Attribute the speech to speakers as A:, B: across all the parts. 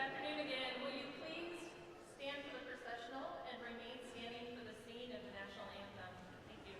A: afternoon again. Will you please stand for the processional and remain standing for the singing of the national anthem? Thank you.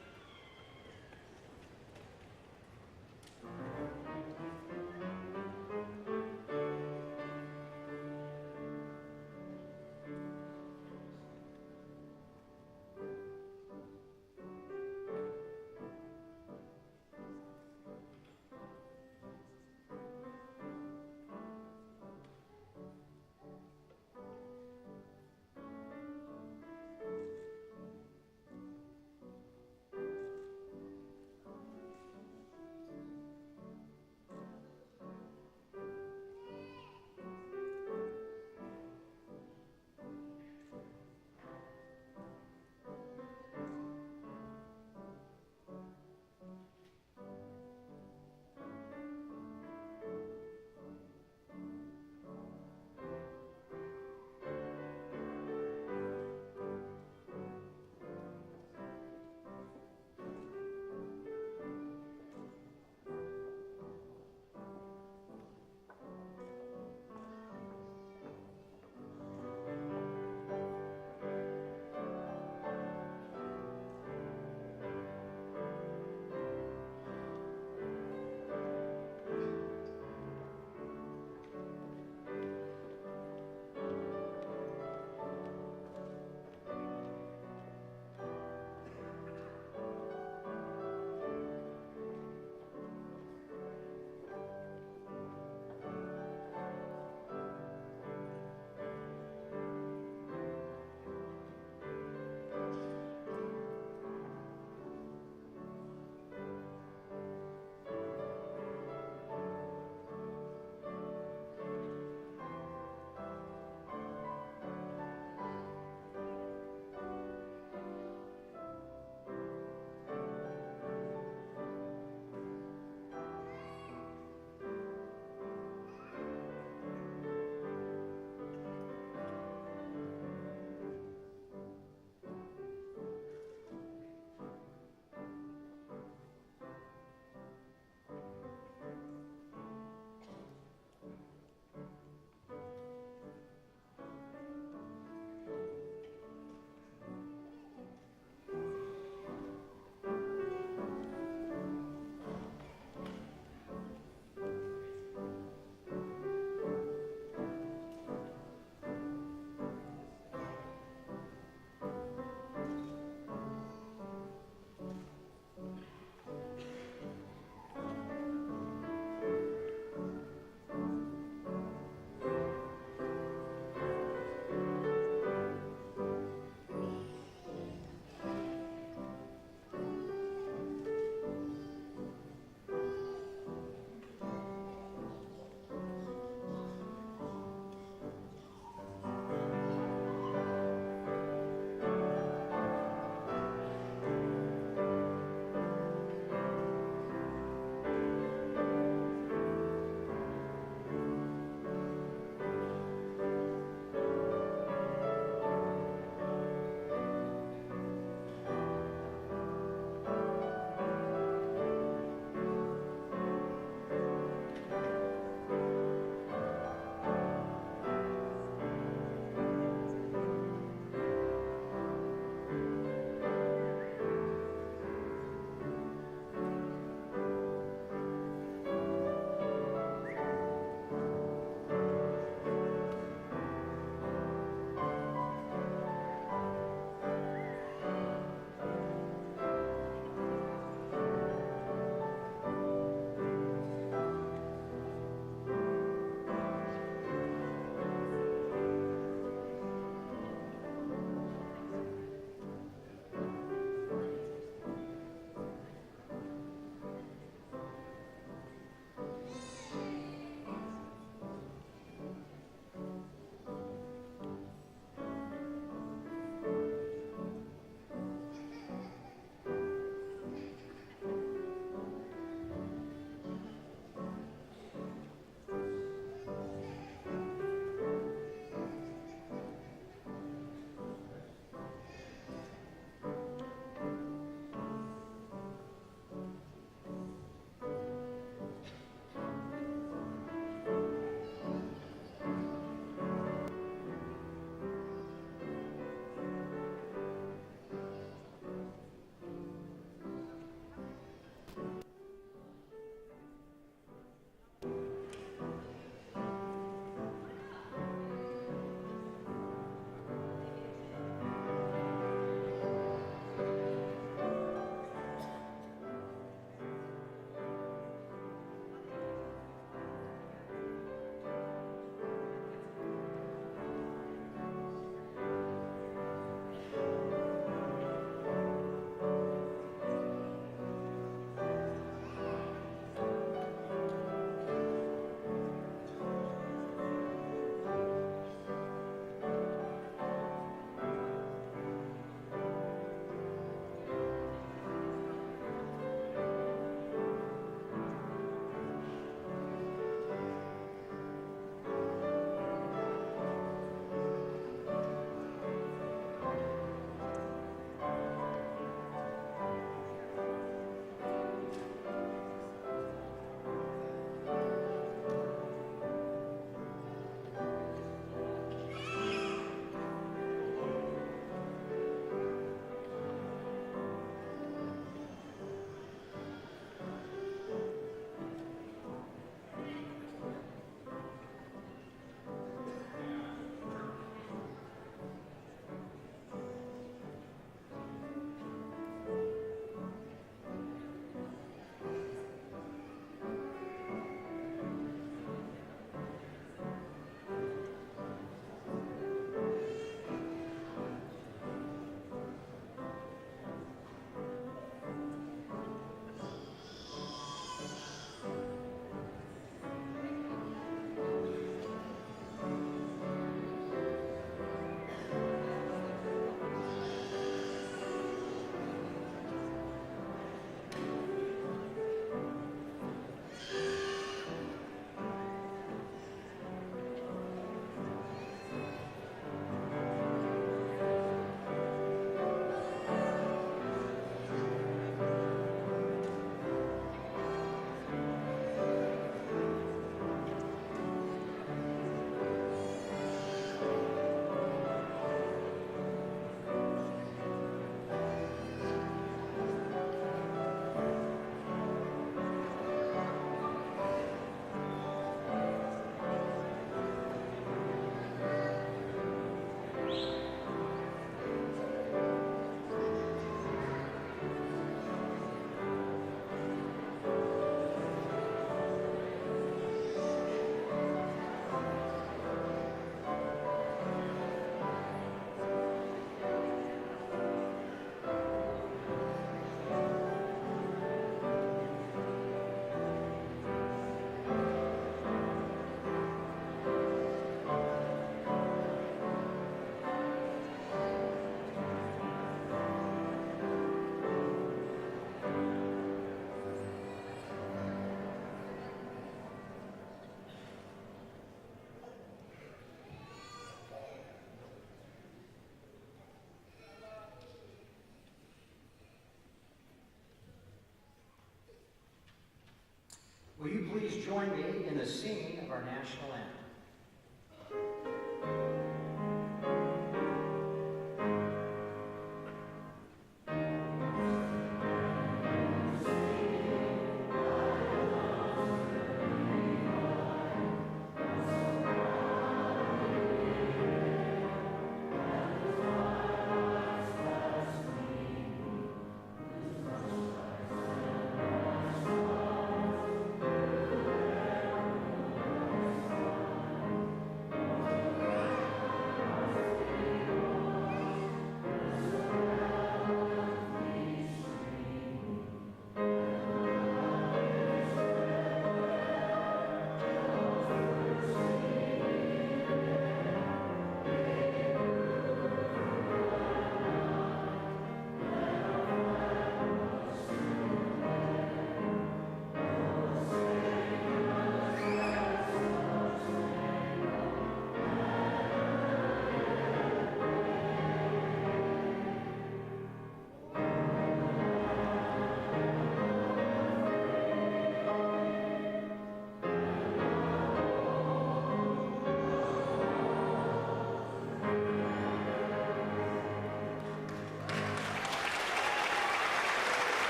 B: please join me in the singing of our national anthem?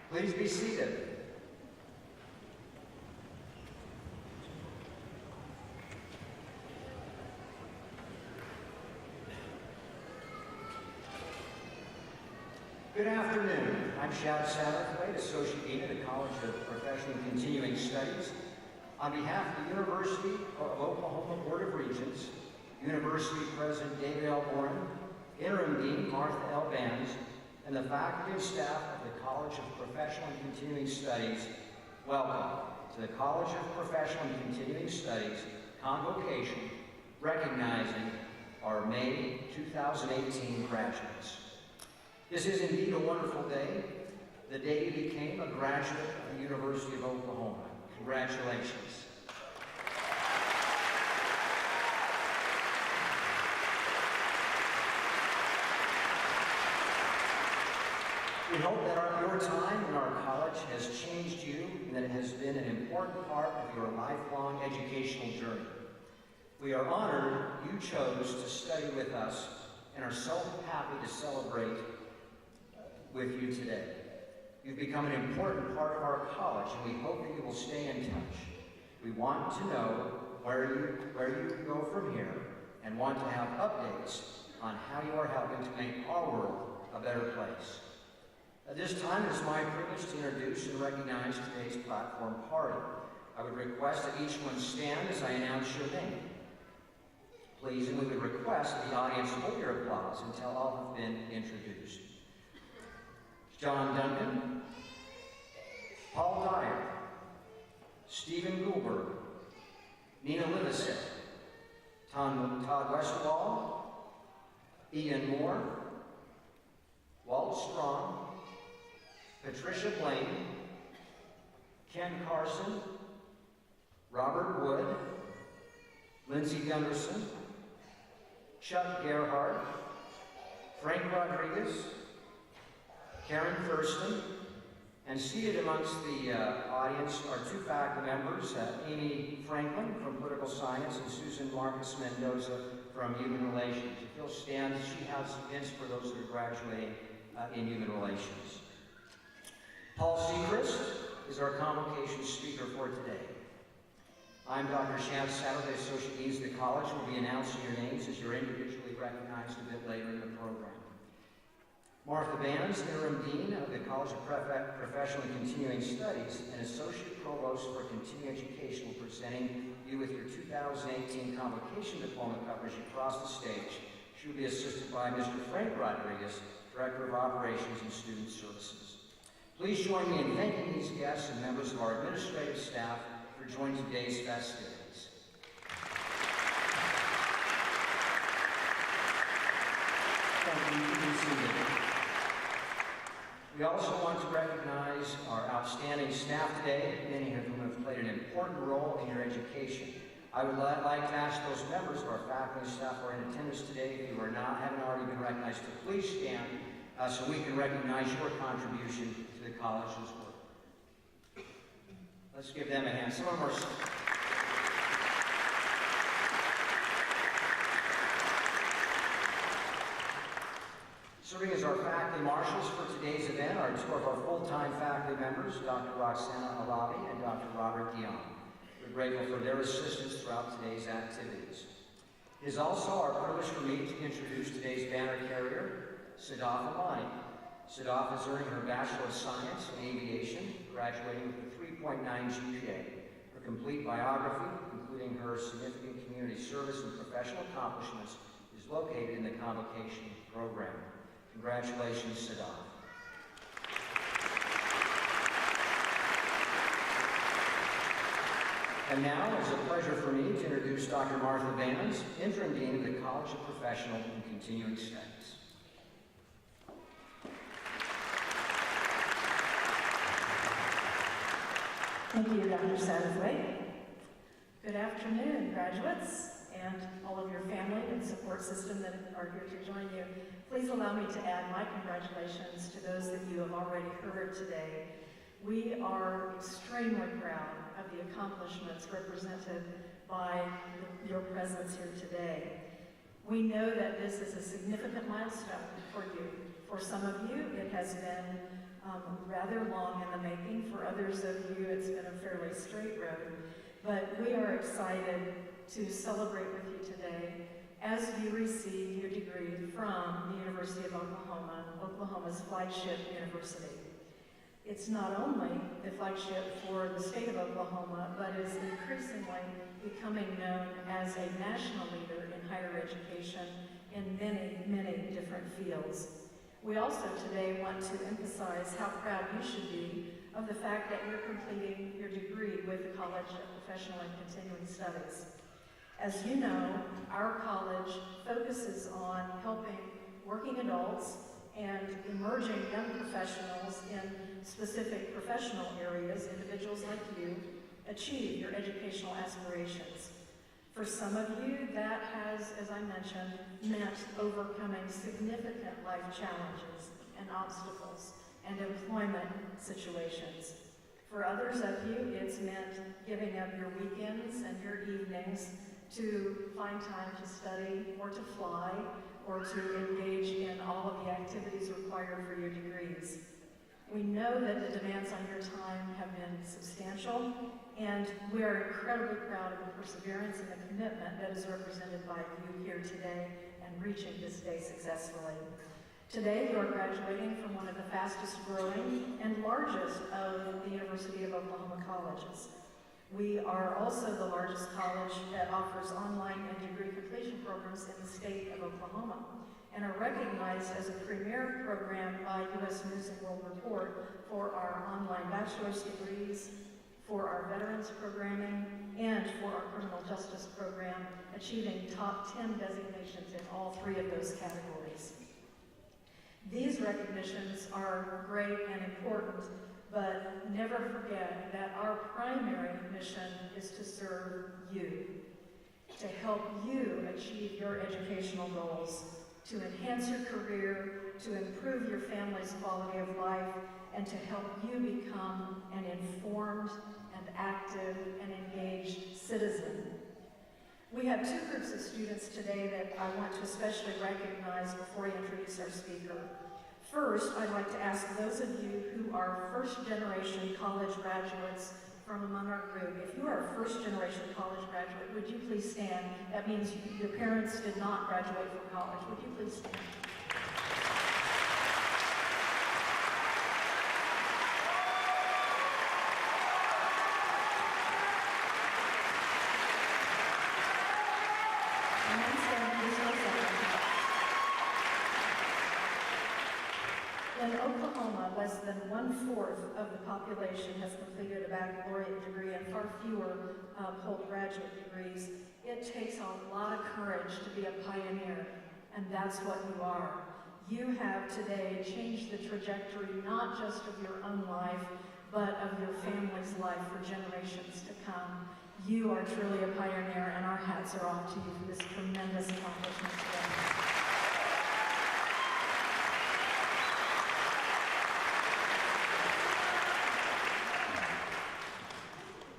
B: Please be seated. Good afternoon. I'm Shad Satterthwaite, Associate Dean of the College of Professional and Continuing Studies. On behalf of the University of Oklahoma Board of Regents, University President David L. Warren, Interim Dean Martha L. Bands, and the faculty and staff of the College of Professional and Continuing Studies, welcome to the College of Professional and Continuing Studies Convocation, recognizing our May 2018 graduates. This is indeed a wonderful day, the day you became a graduate of the University of Oklahoma. Congratulations. We hope that your time in our college has changed you and that it has been an important part of your lifelong educational journey. We are honored you chose to study with us and are so happy to celebrate with you today. You've become an important part of our college, and we hope that you will stay in touch. We want to know where you go from here and want to have updates on how you are helping to make our world a better place. At this time, it is my privilege to introduce and recognize today's platform party. I would request that each one stand as I announce your name. Please, and we would request that the audience hold your applause until all have been introduced. John Duncan, Paul Dyer, Stephen Goulberg, Nina Livesey, Todd Westerwald, Ian Moore, Walt Strong, Patricia Blaine, Ken Carson, Robert Wood, Lindsay Gunderson, Chuck Gerhardt, Frank Rodriguez, Karen Thurston, and seated amongst the audience are two faculty members, Amy Franklin from Political Science and Susan Marcus Mendoza from Human Relations. If you'll stand, she has events for those that are graduating in Human Relations. Paul Seacrest is our convocation speaker for today. I'm Dr. Shad Satterthwaite, Associate Dean of the College. We'll be announcing your names as you're individually recognized a bit later in the program. Martha Bands, Interim Dean of the College of Professional and Continuing Studies and Associate Provost for Continuing Education, will presenting you with your 2018 Convocation Diploma coverage across the stage. She will be assisted by Mr. Frank Rodriguez, Director of Operations and Student Services. Please join me in thanking these guests and members of our administrative staff for joining today's festivities. Thank you. You can be seated. We also want to recognize our outstanding staff today, many of whom have played an important role in your education. I would like to ask those members of our faculty and staff who are in attendance today, if you haven't already been recognized, to please stand so we can recognize your contribution to the college's work. Let's give them a hand. Some of our serving as our faculty marshals for today's event are two of our full-time faculty members, Dr. Roxana Alavi and Dr. Robert Dion. We're grateful for their assistance throughout today's activities. It is also our privilege for me to introduce today's banner carrier, Sadaf Amani. Sadaf is earning her Bachelor of Science in Aviation, graduating with a 3.9 GPA. Her complete biography, including her significant community service and professional accomplishments, is located in the convocation program. Congratulations, Sadaf. And now, it's a pleasure for me to introduce Dr. Martha Vans, Interim Dean of the College of Professional and Continuing Studies.
C: Thank you, Dr. Satterthwaite. Good afternoon, graduates, and all of your family and support system that are here to join you. Please allow me to add my congratulations to those that you have already heard today. We are extremely proud of the accomplishments represented by your presence here today. We know that this is a significant milestone for you. For some of you, it has been rather long in the making. For others of you, it's been a fairly straight road. But we are excited to celebrate with you today as you receive your degree from the University of Oklahoma, Oklahoma's flagship university. It's not only the flagship for the state of Oklahoma, but is increasingly becoming known as a national leader in higher education in many, many different fields. We also today want to emphasize how proud you should be of the fact that you're completing your degree with the College of Professional and Continuing Studies. As you know, our college focuses on helping working adults and emerging young professionals in specific professional areas, individuals like you, achieve your educational aspirations. For some of you, that has, as I mentioned, meant overcoming significant life challenges and obstacles and employment situations. For others of you, it's meant giving up your weekends and your evenings to find time to study or to fly or to engage in all of the activities required for your degrees. We know that the demands on your time have been substantial, and we are incredibly proud of the perseverance and the commitment that is represented by you here today and reaching this day successfully. Today, you are graduating from one of the fastest growing and largest of the University of Oklahoma colleges. We are also the largest college that offers online and degree completion programs in the state of Oklahoma, and are recognized as a premier program by U.S. News and World Report for our online bachelor's degrees, for our veterans programming, and for our criminal justice program, achieving top 10 designations in all three of those categories. These recognitions are great and important, but never forget that our primary mission is to serve you, to help you achieve your educational goals, to enhance your career, to improve your family's quality of life, and to help you become an informed and active and engaged citizen. We have two groups of students today that I want to especially recognize before I introduce our speaker. First, I'd like to ask those of you who are first-generation college graduates from among our group, if you are a first-generation college graduate, would you please stand? That means your parents did not graduate from college. Would you please stand? And then stand, please, for a second. In Oklahoma, less than 1/4 of the population has completed a baccalaureate degree and far fewer hold graduate degrees. It takes a lot of courage to be a pioneer, and that's what you are. You have today changed the trajectory not just of your own life, but of your family's life for generations to come. You are truly a pioneer, and our hats are off to you for this tremendous accomplishment today.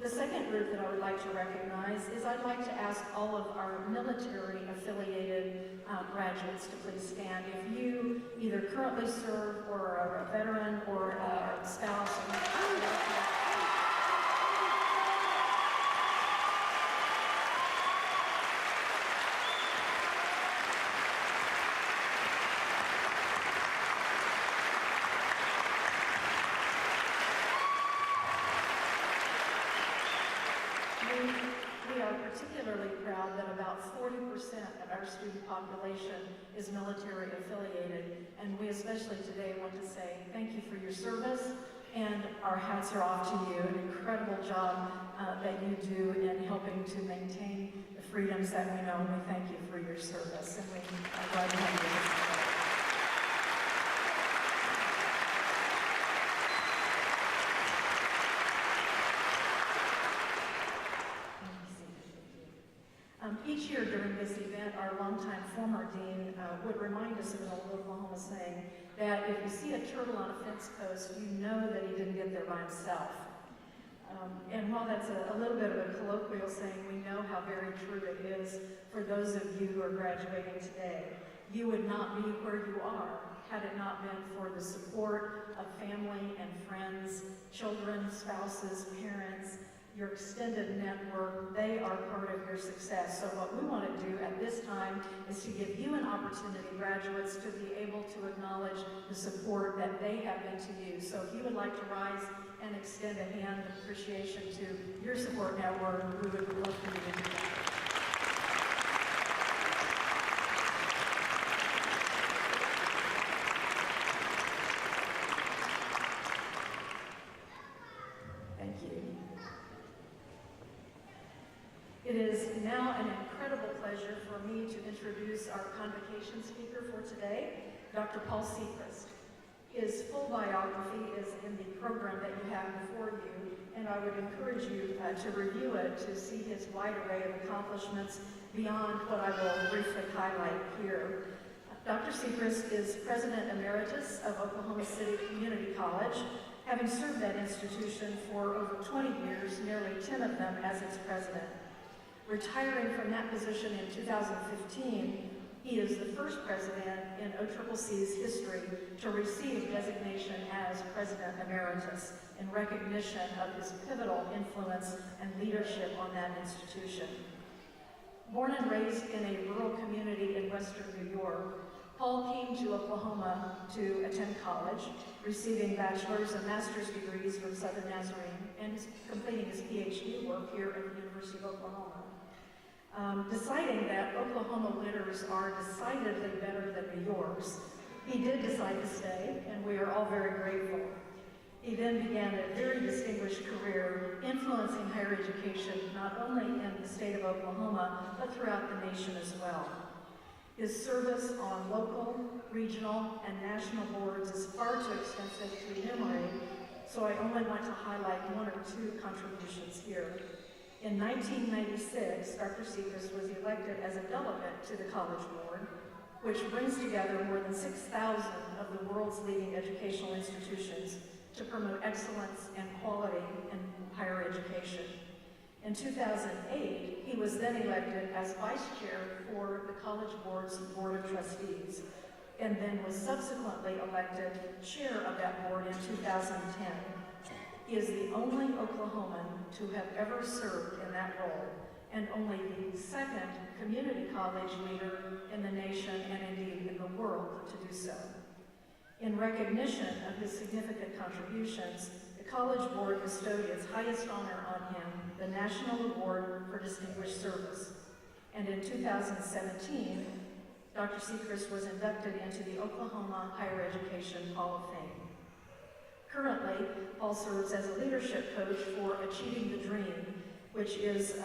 C: The second group that I would like to recognize is I'd like to ask all of our military-affiliated graduates to please stand. If you either currently serve or are a veteran or a spouse, we are particularly proud that about 40% of our student population is military affiliated, and we especially today want to say thank you for your service, and our hats are off to you. An incredible job that you do in helping to maintain the freedoms that we know, and we thank you for your service, and we are glad to have you with us today. Each year during this event, our longtime former dean would remind us of an old Oklahoma saying that if you see a turtle on a fence post, you know that he didn't get there by himself. And while that's a little bit of a colloquial saying, we know how very true it is for those of you who are graduating today. You would not be where you are had it not been for the support of family and friends, children, spouses, parents, your extended network. They are part of your success. So what we want to do at this time is to give you an opportunity, graduates, to be able to acknowledge the support that they have been to you. So if you would like to rise and extend a hand of appreciation to your support network, we would love for you to do that. It is now an incredible pleasure for me to introduce our convocation speaker for today, Dr. Paul Sechrist. His full biography is in the program that you have before you, and I would encourage you to review it to see his wide array of accomplishments beyond what I will briefly highlight here. Dr. Sechrist is President Emeritus of Oklahoma City Community College, having served that institution for over 20 years, nearly 10 of them as its president. Retiring from that position in 2015, he is the first president in OCCC's history to receive designation as President Emeritus in recognition of his pivotal influence and leadership on that institution. Born and raised in a rural community in western New York, Paul came to Oklahoma to attend college, receiving bachelor's and master's degrees from Southern Nazarene and completing his PhD work here at the University of Oklahoma. Deciding that Oklahoma winters are decidedly better than New York's, he did decide to stay, and we are all very grateful. He then began a very distinguished career influencing higher education not only in the state of Oklahoma, but throughout the nation as well. His service on local, regional, and national boards is far too extensive to enumerate, so I only want to highlight one or two contributions here. In 1996, Dr. Sechrist was elected as a delegate to the College Board, which brings together more than 6,000 of the world's leading educational institutions to promote excellence and quality in higher education. In 2008, he was then elected as vice chair for the College Board's Board of Trustees, and then was subsequently elected chair of that board in 2010. He is the only Oklahoman to have ever served in that role, and only the second community college leader in the nation and indeed in the world to do so. In recognition of his significant contributions, the College Board bestowed its highest honor on him, the National Award for Distinguished Service. And in 2017, Dr. Sechrist was inducted into the Oklahoma Higher Education Hall of Fame. Currently, Paul serves as a leadership coach for Achieving the Dream, which is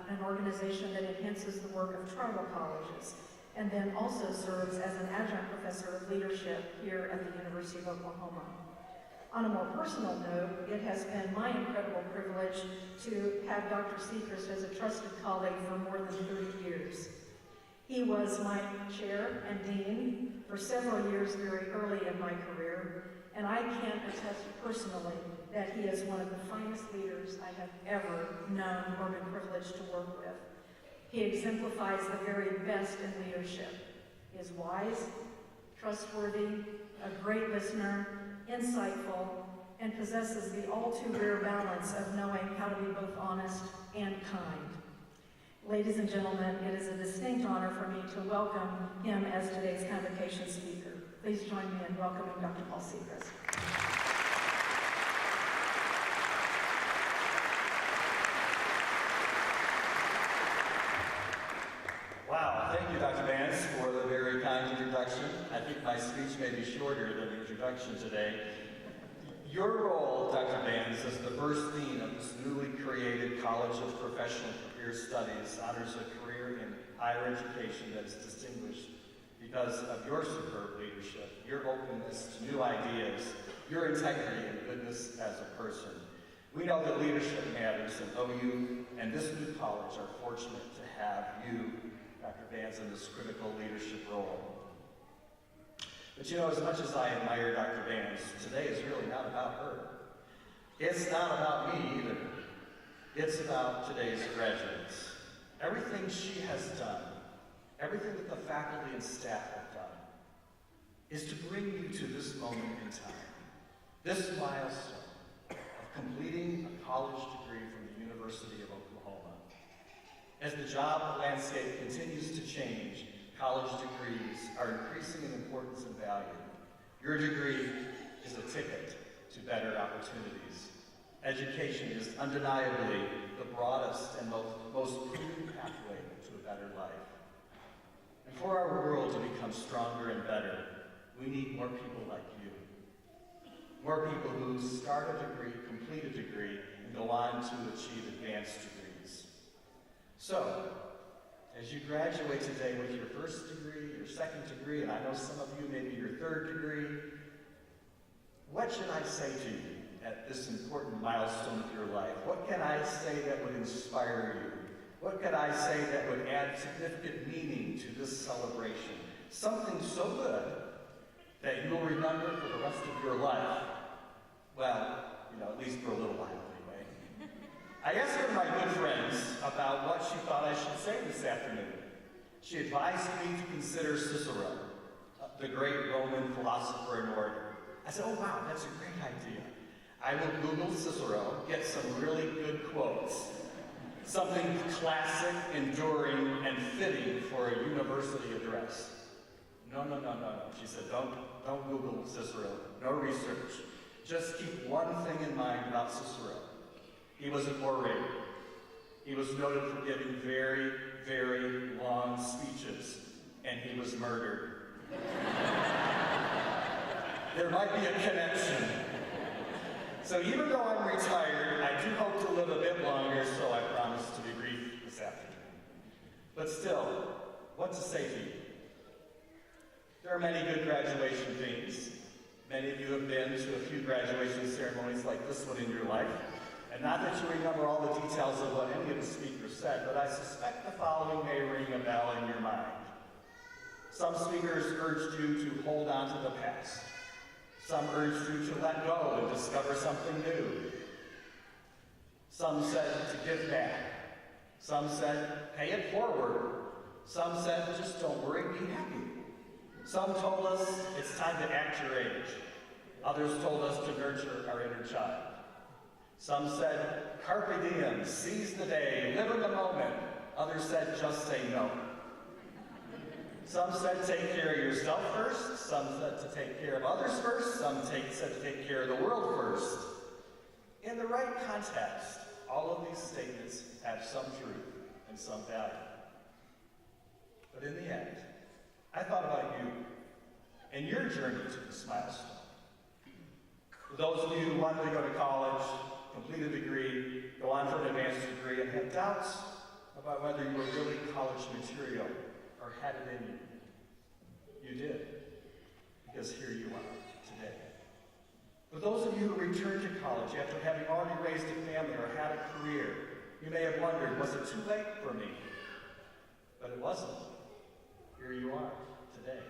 C: an organization that enhances the work of tribal colleges, and then also serves as an adjunct professor of leadership here at the University of Oklahoma. On a more personal note, it has been my incredible privilege to have Dr. Sechrist as a trusted colleague for more than 30 years. He was my chair and dean for several years very early in my career, and I can attest personally that he is one of the finest leaders I have ever known or been privileged to work with. He exemplifies the very best in leadership. He is wise, trustworthy, a great listener, insightful, and possesses the all too rare balance of knowing how to be both honest and kind. Ladies and gentlemen, it is a distinct honor for me to welcome him as today's convocation speaker. Please join me in welcoming Dr. Paul Seacrest.
D: Wow, thank you, Dr. Vance, for the very kind introduction. I think my speech may be shorter than the introduction today. Your role, Dr. Vance, as the first dean of this newly created College of Professional Career Studies honors a career in higher education that is distinguished because of your superb leadership, your openness to new ideas, your integrity and goodness as a person. We know that leadership matters, and OU and this new college are fortunate to have you, Dr. Vance, in this critical leadership role. But you know, as much as I admire Dr. Vance, today is really not about her. It's not about me either. It's about today's graduates. Everything she has done, everything that the faculty and staff have done, is to bring you to this moment in time, this milestone of completing a college degree from the University of Oklahoma. As the job landscape continues to change, college degrees are increasing in importance and value. Your degree is a ticket to better opportunities. Education is undeniably the broadest and most proven pathway to a better life. And for our world to become stronger and better, we need more people like you. More people who start a degree, complete a degree, and go on to achieve advanced degrees. So, as you graduate today with your first degree, your second degree, and I know some of you maybe your third degree, what should I say to you at this important milestone of your life? What can I say that would inspire you? What can I say that would add significant meaning to this celebration? Something so good that you'll remember for the rest of your life. Well, at least for a little while anyway. I asked one of my good friends about what she thought I should say this afternoon. She advised me to consider Cicero, the great Roman philosopher and orator. I said, oh wow, that's a great idea. I will Google Cicero, get some really good quotes. Something classic, enduring, and fitting for a university address. No. She said, don't Google Cicero, no research. Just keep one thing in mind about Cicero. He was an orator. He was noted for giving very, very long speeches, and he was murdered. There might be a connection. So even though I'm retired, I do hope to live a bit longer, so I promise to be brief this afternoon. But still, what to say to you? There are many good graduation themes. Many of you have been to a few graduation ceremonies like this one in your life. And not that you remember all the details of what any of the speakers said, but I suspect the following may ring a bell in your mind. Some speakers urged you to hold on to the past. Some urged you to let go and discover something new. Some said to give back. Some said, pay it forward. Some said, just don't worry, be happy. Some told us it's time to act your age. Others told us to nurture our inner child. Some said, carpe diem, seize the day, live in the moment. Others said, just say no. Some said, take care of yourself first. Some said to take care of others first. Some said to take care of the world first. In the right context, all of these statements have some truth and some value. But in the end, I thought about you and your journey to this milestone. For those of you who wanted to go to college, complete a degree, go on for an advanced degree, and had doubts about whether you were really college material or had it in you. You did, because here you are today. For those of you who returned to college after having already raised a family or had a career, you may have wondered, was it too late for me? But it wasn't. Here you are today.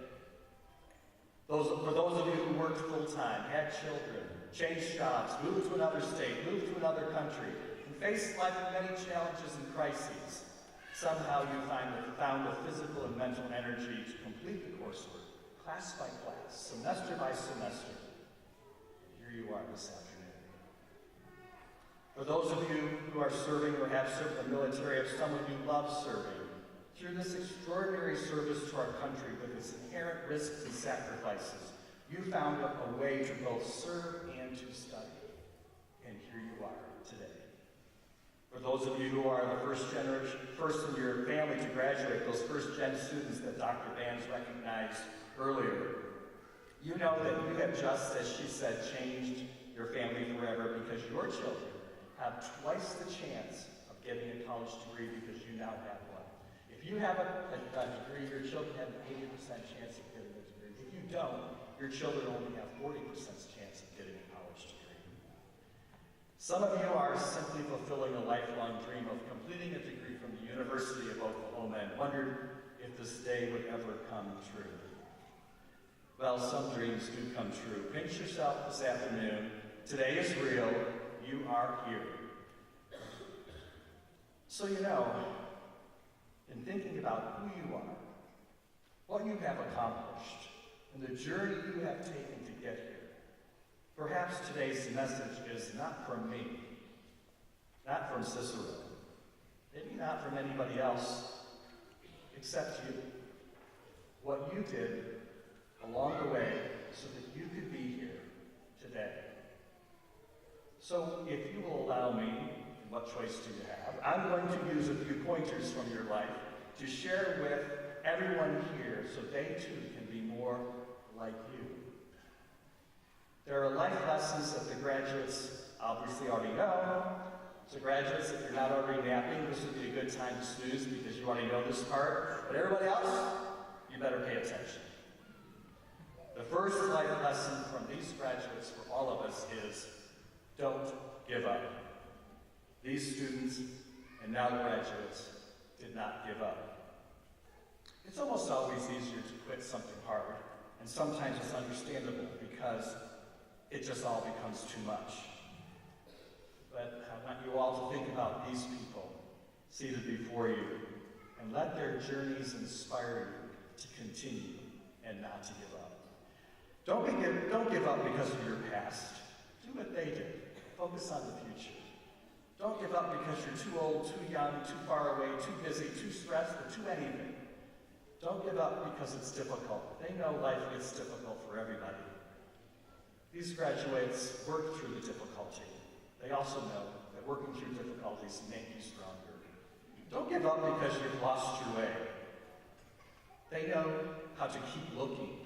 D: For those of you who worked full-time, had children, changed jobs, moved to another state, moved to another country, and face life's many challenges and crises, somehow you found the physical and mental energy to complete the coursework, class by class, semester by semester. Here you are this afternoon. For those of you who are serving or have served in the military, if some of you love serving, through this extraordinary service to our country with its inherent risks and sacrifices, you found a way to both serve and to study. And here you are today. For those of you who are the first in your family to graduate, those first-gen students that Dr. Bands recognized earlier, you know that you have just, as she said, changed your family forever because your children have twice the chance of getting a college degree because you now have one. If you have a degree, your children have an 80% chance of getting a degree. If you don't, your children only have 40% chance of getting a college degree. Some of you are simply fulfilling a lifelong dream of completing a degree from the University of Oklahoma and wondered if this day would ever come true. Well, some dreams do come true. Pinch yourself this afternoon. Today is real. You are here. So you know, in thinking about who you are, what you have accomplished, and the journey you have taken to get here, perhaps today's message is not from me, not from Cicero, maybe not from anybody else except you. What you did along the way so that you could be here today. So if you will allow me, and what choice do you have, I'm going to use a few pointers from your life to share with everyone here so they too can be more like you. There are life lessons that the graduates obviously already know. So graduates, if you're not already napping, this would be a good time to snooze because you already know this part. But everybody else, you better pay attention. The first life lesson from these graduates for all of us is don't give up. These students and now graduates did not give up. It's almost always easier to quit something hard, and sometimes it's understandable because it just all becomes too much. But I want you all to think about these people seated before you and let their journeys inspire you to continue and not to give up. Don't give up because of your past. Do what they did. Focus on the future. Don't give up because you're too old, too young, too far away, too busy, too stressed, or too anything. Don't give up because it's difficult. They know life gets difficult for everybody. These graduates work through the difficulty. They also know that working through difficulties make you stronger. Don't give up because you've lost your way. They know how to keep looking,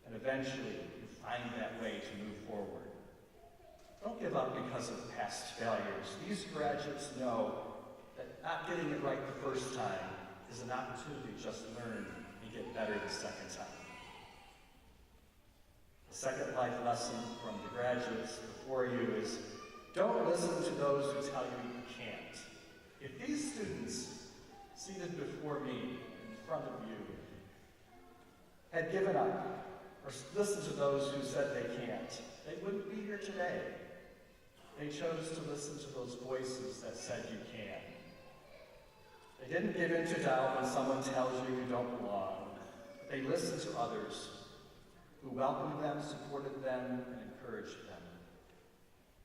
D: and eventually you find that way to move forward. Don't give up because of past failures. These graduates know that not getting it right the first time is an opportunity to just learn and get better the second time. The second life lesson from the graduates before you is don't listen to those who tell you you can't. If these students seated before me in front of you had given up or listened to those who said they can't, they wouldn't be here today. They chose to listen to those voices that said you can. They didn't give in to doubt when someone tells you you don't belong. They listened to others who welcomed them, supported them, and encouraged them.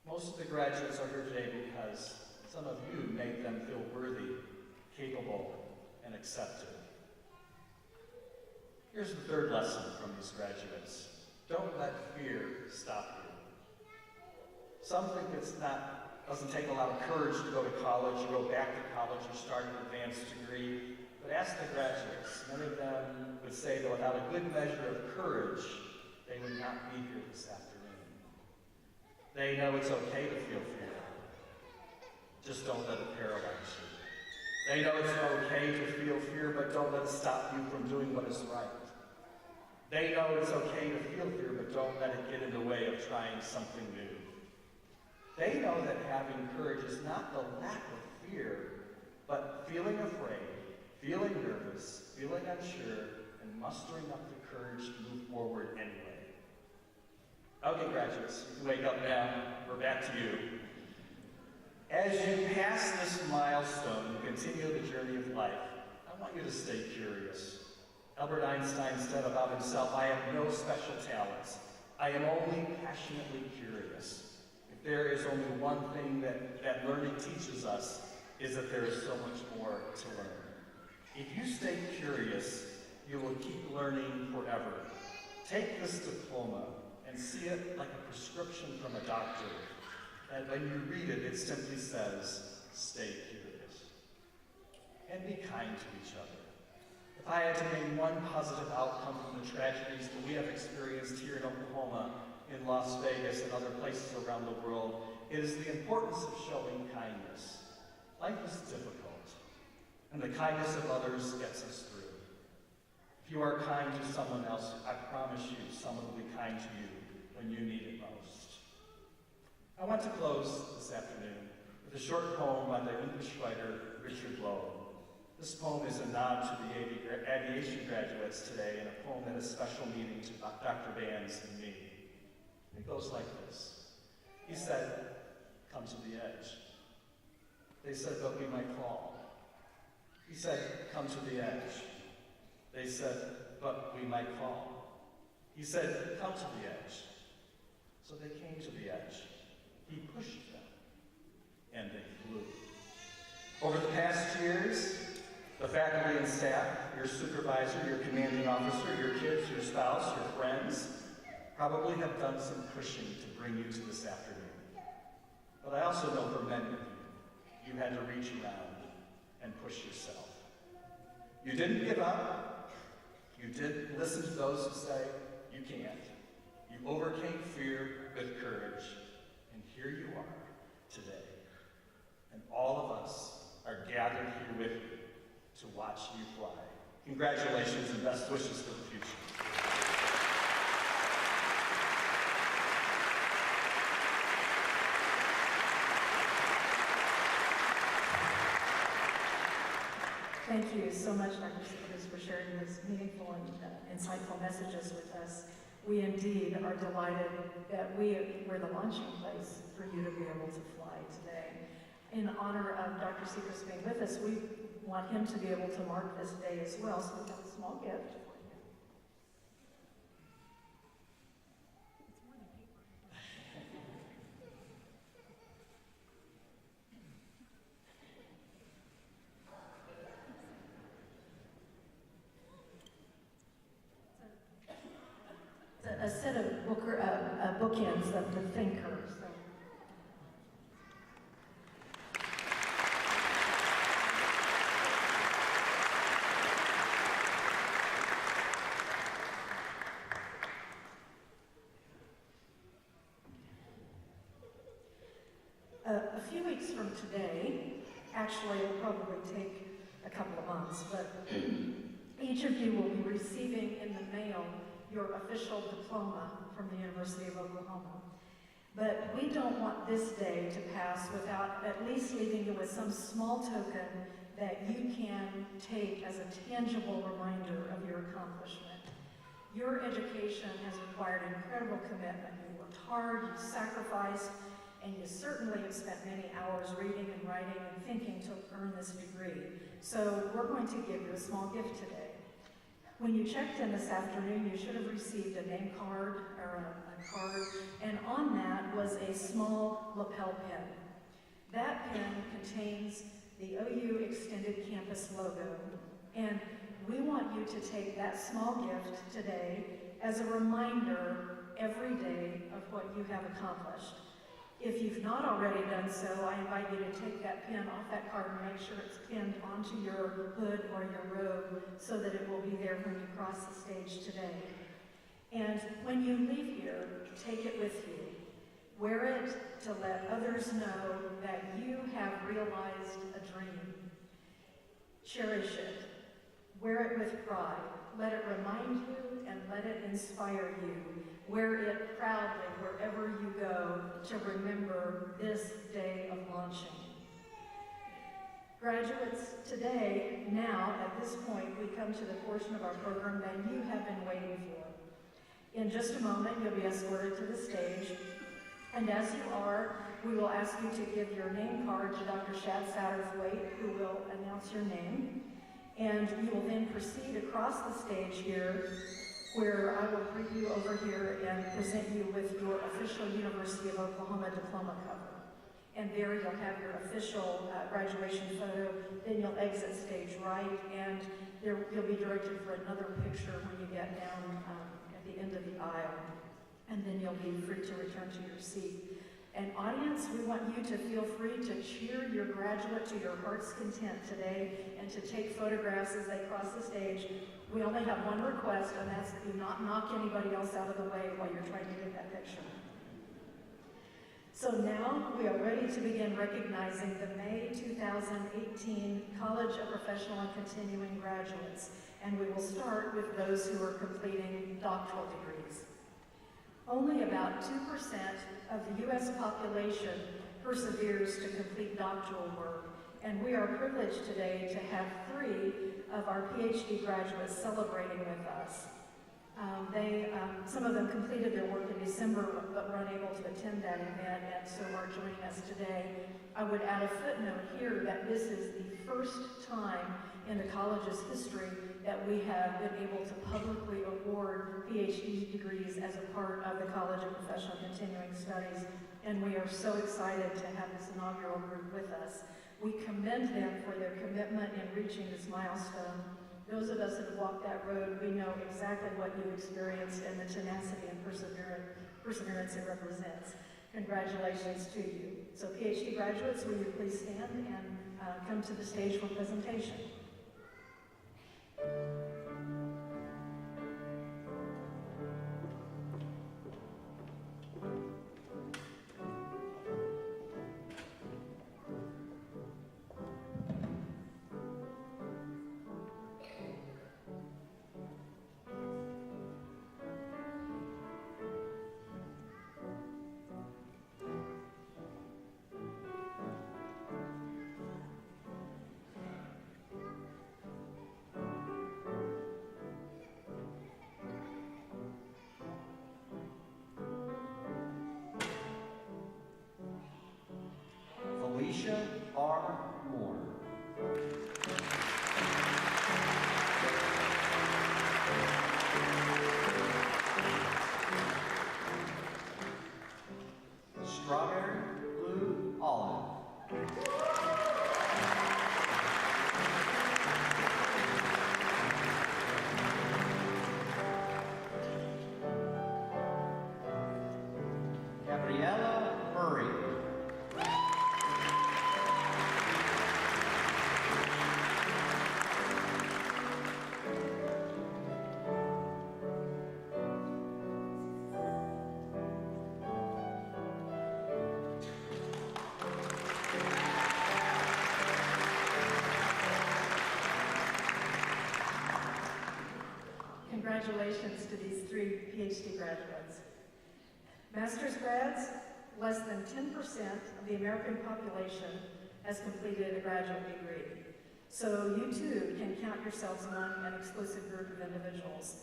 D: Most of the graduates are here today because some of you made them feel worthy, capable, and accepted. Here's the third lesson from these graduates. Don't let fear stop you. Some think doesn't take a lot of courage to go to college, or go back to college, or start an advanced degree. But ask the graduates. Many of them would say that without a good measure of courage, they would not be here this afternoon. They know it's okay to feel fear. Just don't let it paralyze you. They know it's okay to feel fear, but don't let it stop you from doing what is right. They know it's okay to feel fear, but don't let it get in the way of trying something new. They know that having courage is not the lack of fear, but feeling afraid, feeling nervous, feeling unsure, and mustering up the courage to move forward anyway. Okay, graduates, you can wake up now. We're back to you. As you pass this milestone and continue the journey of life, I want you to stay curious. Albert Einstein said about himself, "I have no special talents. I am only passionately curious." If there is only one thing that learning teaches us, is that there is so much more to learn. If you stay curious, you will keep learning forever. Take this diploma and see it like a prescription from a doctor. And when you read it, it simply says, stay curious. And be kind to each other. If I had to name one positive outcome from the tragedies that we have experienced here in Oklahoma, in Las Vegas, and other places around the world, it is the importance of showing kindness. Life is difficult, and the kindness of others gets us through. If you are kind to someone else, I promise you, someone will be kind to you when you need it most. I want to close this afternoon with a short poem by the English writer Richard Lowe. This poem is a nod to the aviation graduates today, and a poem that has special meaning to Dr. Bands and me. It goes like this. He said, "Come to the edge." They said, "But we might fall." He said, "Come to the edge." They said, "But we might fall." He said, "Come to the edge." So they came to the edge. He pushed them, and they flew. Over the past years, the faculty and staff, your supervisor, your commanding officer, your kids, your spouse, your friends, probably have done some pushing to bring you to this afternoon. But I also know for many of you, you had to reach around and push yourself. You didn't give up. You did listen to those who say, you can't. You overcame fear with courage. And here you are today. And all of us are gathered here with you to watch you fly. Congratulations and best wishes for the future.
C: Thank you so much, Dr. Seekers, for sharing those meaningful and insightful messages with us. We indeed are delighted that we're the launching place for you to be able to fly today. In honor of Dr. Seekers being with us, we want him to be able to mark this day as well, so we have a small gift for you. A set of bookends of the thinker. So. A few weeks from today, actually it'll probably take a couple of months, but each of you will be receiving in the mail your official diploma from the University of Oklahoma. But we don't want this day to pass without at least leaving you with some small token that you can take as a tangible reminder of your accomplishment. Your education has required incredible commitment. You worked hard, you sacrificed, and you certainly have spent many hours reading and writing and thinking to earn this degree. So we're going to give you a small gift today. When you checked in this afternoon, you should have received a name card or a card, and on that was a small lapel pin. That pin contains the OU Extended Campus logo, and we want you to take that small gift today as a reminder every day of what you have accomplished. If you've not already done so, I invite you to take that pin off that card and make sure it's pinned onto your hood or your robe so that it will be there when you cross the stage today. And when you leave here, take it with you. Wear it to let others know that you have realized a dream. Cherish it. Wear it with pride. Let it remind you and let it inspire you. Wear it proudly wherever you go to remember this day of launching. Graduates, today, now, at this point, we come to the portion of our program that you have been waiting for. In just a moment, you'll be escorted to the stage, and as you are, we will ask you to give your name card to Dr. Shad Satterthwaite, who will announce your name. And you will then proceed across the stage here, where I will bring you over here and present you with your official University of Oklahoma diploma cover. And there you'll have your official graduation photo. Then you'll exit stage right, and you'll be directed for another picture when you get down at the end of the aisle. And then you'll be free to return to your seat. And audience, we want you to feel free to cheer your graduate to your heart's content today and to take photographs as they cross the stage. We only have one request, and that's that you not knock anybody else out of the way while you're trying to get that picture. So now we are ready to begin recognizing the May 2018 College of Professional and Continuing Graduates, and we will start with those who are completing doctoral degrees. Only about 2% of the U.S. population perseveres to complete doctoral work, and we are privileged today to have 3 of our PhD graduates celebrating with us. Some of them completed their work in December but were unable to attend that event, and so are joining us today. I would add a footnote here that this is the first time in the college's history that we have been able to publicly award PhD degrees as a part of the College of Professional Continuing Studies, and we are so excited to have this inaugural group with us. We commend them for their commitment in reaching this milestone. Those of us that have walked that road, we know exactly what you experienced and the tenacity and perseverance it represents. Congratulations to you. So PhD graduates, will you please stand and come to the stage for presentation.
B: Alicia R. Moore. Strawberry Blue Olive. Gabriella Murray. Congratulations to these 3 PhD graduates. Master's grads, less than 10% of the American population has completed a graduate degree. So you too can count yourselves among an exclusive group of individuals.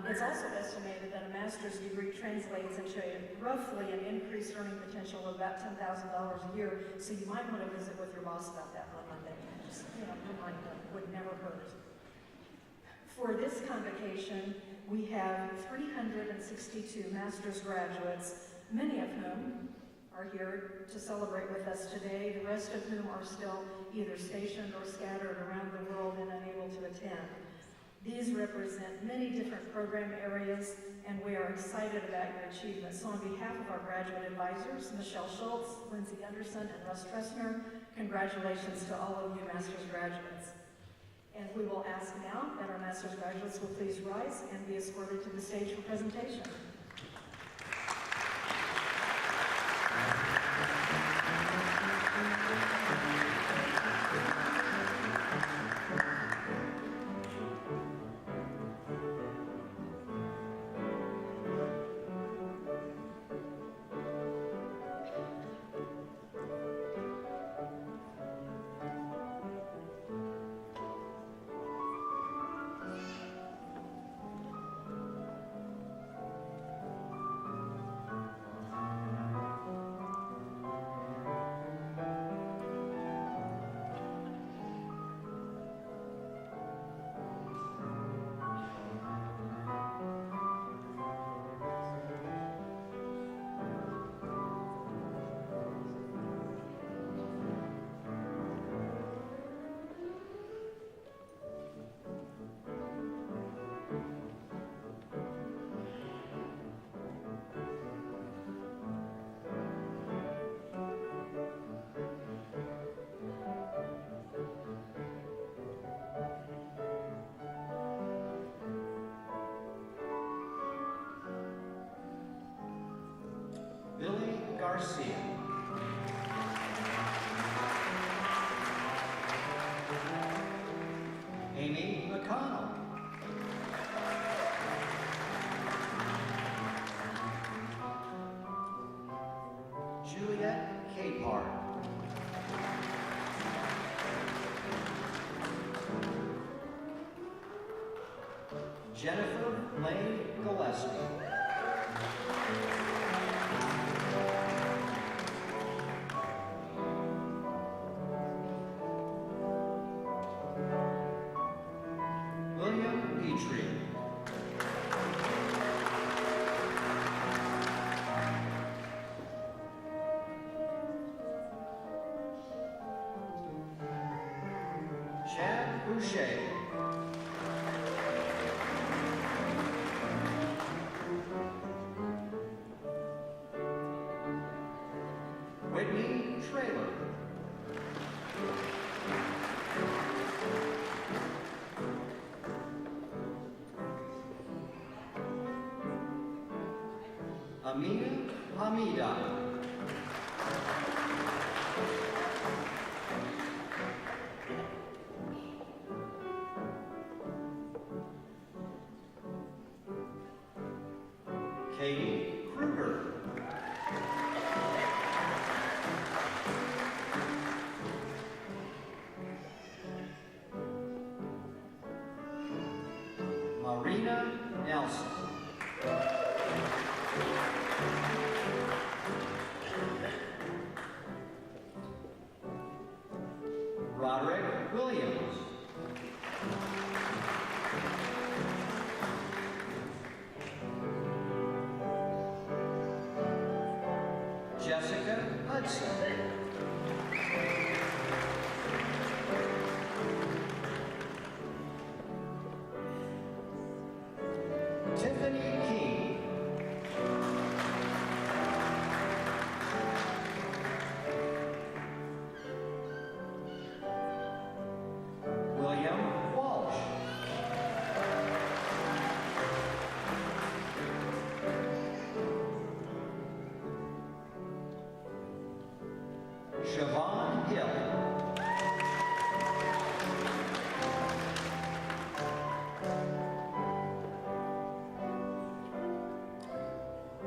B: It's also estimated that a master's degree translates into roughly an increased earning potential of about $10,000 a year, so you might want to visit with your boss about that one Monday. Just, remind them, would never hurt. For this convocation, we have 362 master's graduates, many of whom are here to celebrate with us today, the rest of whom are still either stationed or scattered around the world and unable to attend. These represent many different program areas, and we are excited about your achievements. So on behalf of our graduate advisors, Michelle Schultz, Lindsay Anderson, and Russ Tressner, congratulations to all of you master's graduates. And we will ask now that our master's graduates will please rise and be escorted to the stage for presentation. Garcia. Amy McConnell. Juliet Capehart. Jennifer Lane Gillespie. William Petrie. Chad Boucher. Whitney Traylor. Amina Hamida. Katie Kruger. Marina Nelson. Roderick Williams. Jessica Hudson. Tiffany King. William Walsh. Siobhan Hill.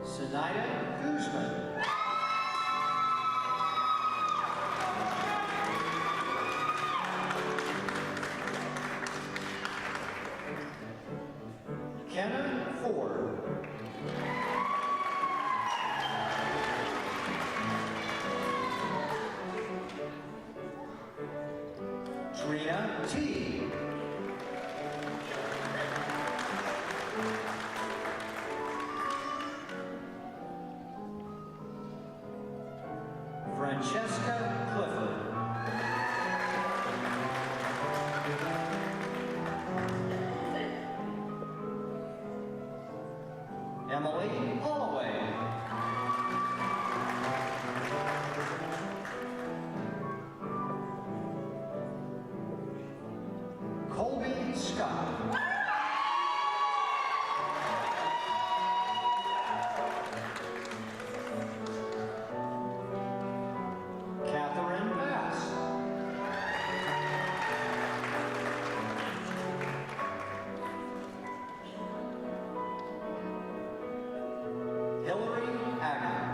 B: Sinaida Guzman. Kenna Ford. Trina T. Francesca Clifford. Emily Holloway. Colby Scott. Catherine Bass. Hillary Agner.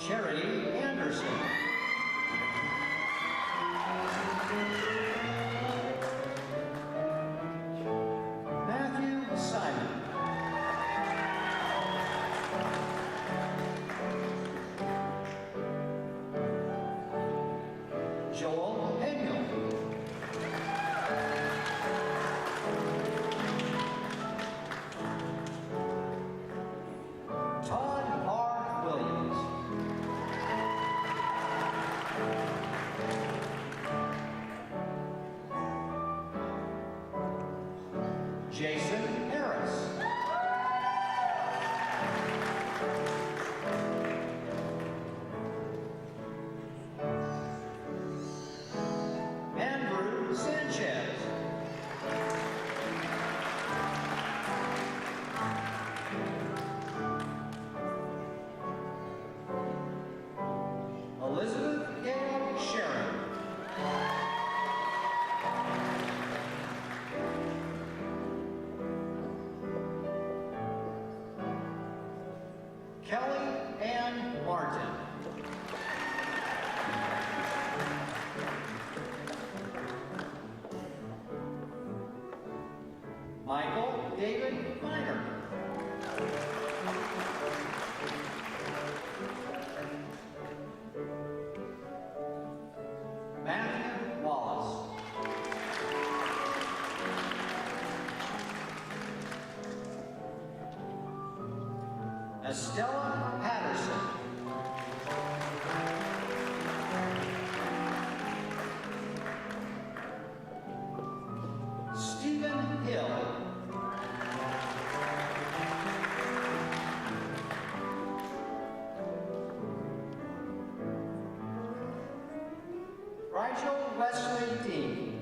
B: Charity Anderson. Matthew Simon. Joel Engel. Todd R. Williams. Kelly Ann Martin. Michael David Miner. Matthew Wallace. Estella Patterson. Stephen Hill. Rigel Wesley Dean.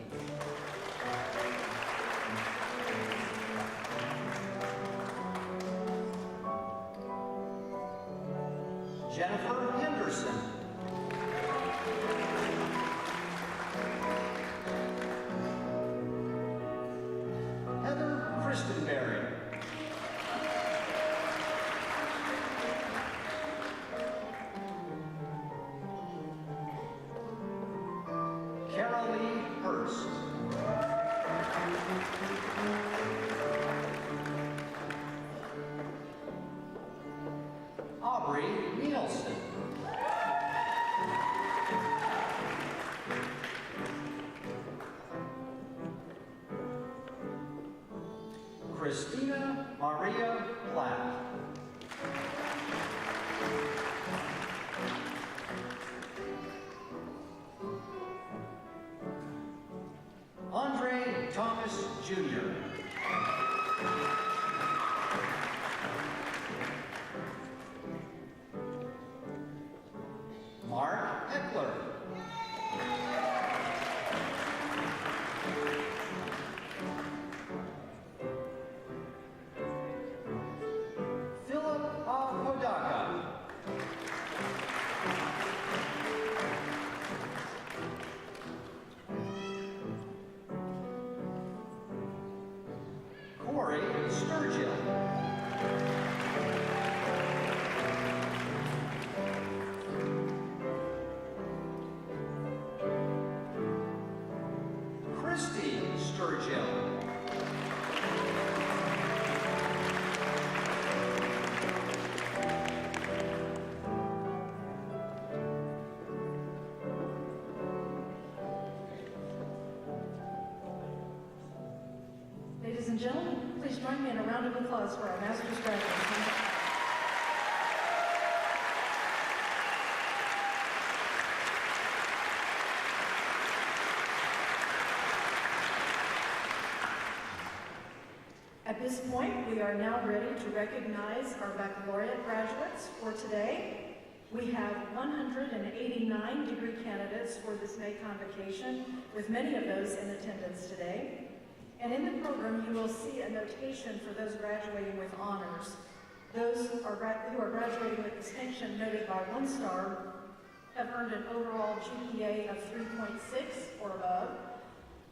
B: Jennifer Henderson. Heather Christenberry. Carolee Hurst. Aubrey Nielsen. Christina Maria Platt. Andre Thomas Jr. Mark Eckler. Philip Apodaca. Corey Sturgill. Christy Sturgill.
C: Ladies and gentlemen, please join me in a round of applause for our master's graduates. At this point, we are now ready to recognize our baccalaureate graduates for today. We have 189 degree candidates for this May convocation, with many of those in attendance today. And in the program, you will see a notation for those graduating with honors. Those who are graduating with distinction noted by 1 star have earned an overall GPA of 3.6 or above.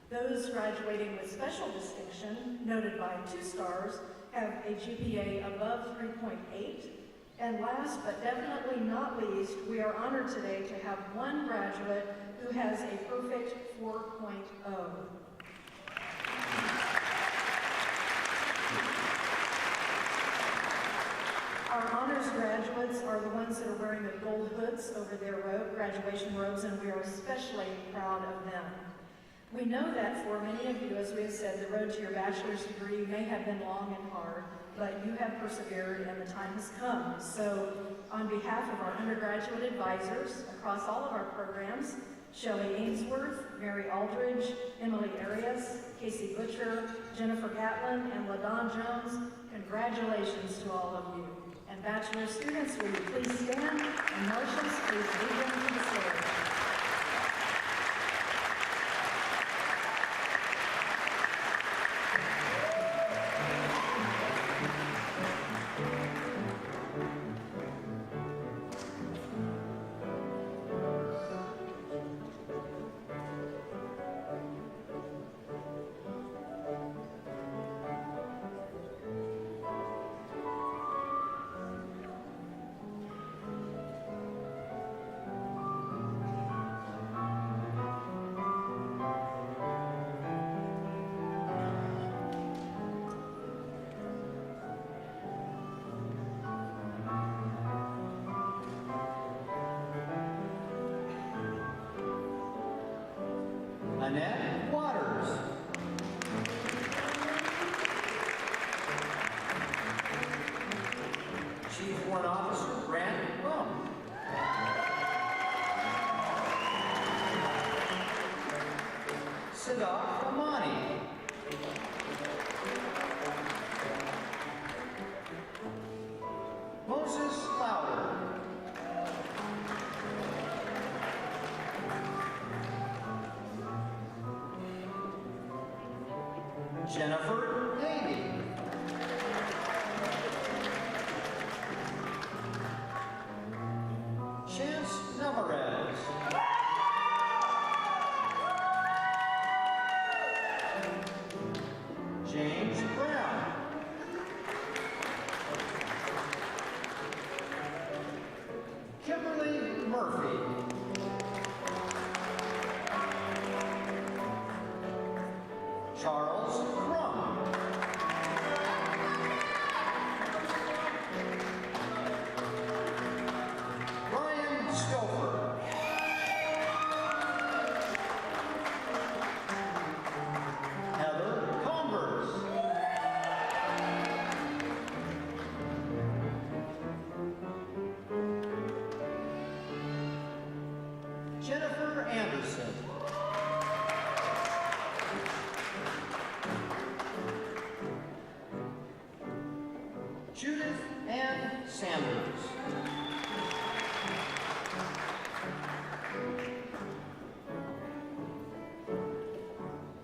C: Those graduating with special distinction, noted by 2 stars, have a GPA above 3.8. And last but definitely not least, we are honored today to have one graduate who has a perfect 4.0. Our honors graduates are the ones that are wearing the gold hoods over their graduation robes, and we are especially proud of them. We know that for many of you, as we have said, the road to your bachelor's degree may have been long and hard, but you have persevered and the time has come. So on behalf of our undergraduate advisors across all of our programs, Shelley Ainsworth, Mary Aldridge, Emily Arias, Casey Butcher, Jennifer Gatlin, and LaDon Jones, congratulations to all of you. And bachelor students, will you please stand, and marshals, please lead them to the stage.
B: Warrant Officer Grant Blum. Sadat Ramani. Moses Lauder. Jennifer Davey. Chance Navarez. James Brown. Kimberly Murphy. Charles Crum. Ryan Stover. Heather Converse. Jennifer Anderson. Judith Ann Sanders.